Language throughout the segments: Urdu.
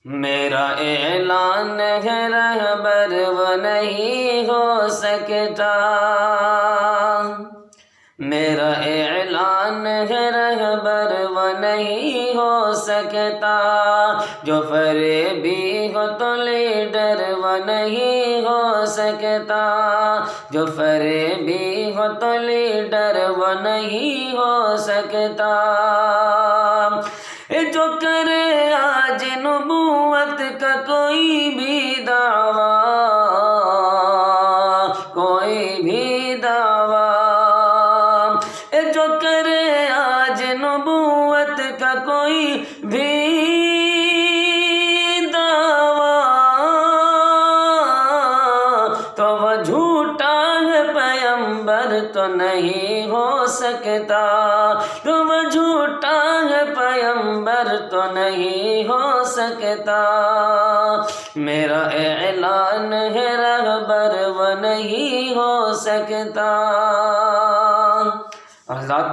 میرا اعلان ہے رہبر وہ نہیں ہو سکتا، میرا اعلان ہے رہبر وہ نہیں ہو سکتا، جو فریبی ہو تو لیڈر وہ نہیں ہو سکتا، جو فریبی ہو تو لیڈر وہ نہیں ہو سکتا، جو کرے آج نبوت کا کوئی بھی دعویٰ، کوئی بھی دعویٰ، جو کرے آج نبوت کا کوئی بھی دعویٰ، تو وہ جھوٹا ہے پیغمبر تو نہیں ہو سکتا، تو وہ جھوٹا ہے پیغمبر تو نہیں ہو سکتا، میرا اعلان ہے رہبر وہ نہیں ہو سکتا۔ اور حضرات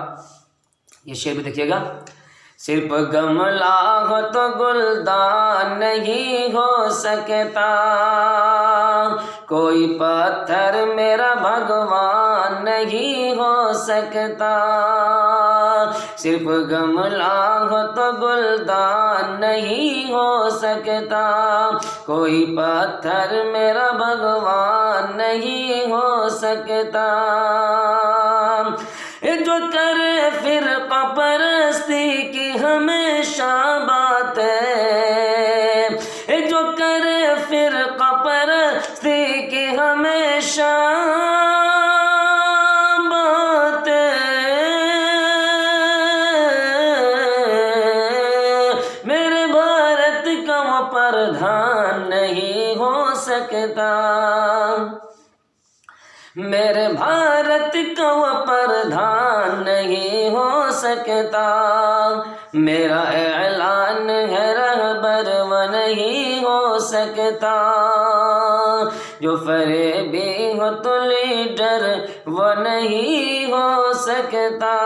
یہ شعر بھی دیکھیے گا، صرف گملہ ہو تو گلدان نہیں ہو سکتا، کوئی پتھر میرا بھگوان نہیں ہو سکتا، صرف گملہ ہو تو گلدان نہیں ہو سکتا، کوئی پتھر میرا بھگوان نہیں ہو سکتا، جو کرے فرقہ پرستی کی ہمیشہ بات ہے، جو کرے فرقہ پرستی کی ہمیشہ بات ہے، میرے بھارت کا وہ پردھان نہیں ہو سکتا، میرے بھارت کا وہ پردھان نہیں ہو سکتا، میرا اعلان ہے رہبر وہ نہیں ہو سکتا، جو فریبی ہو تو لیڈر وہ نہیں ہو سکتا۔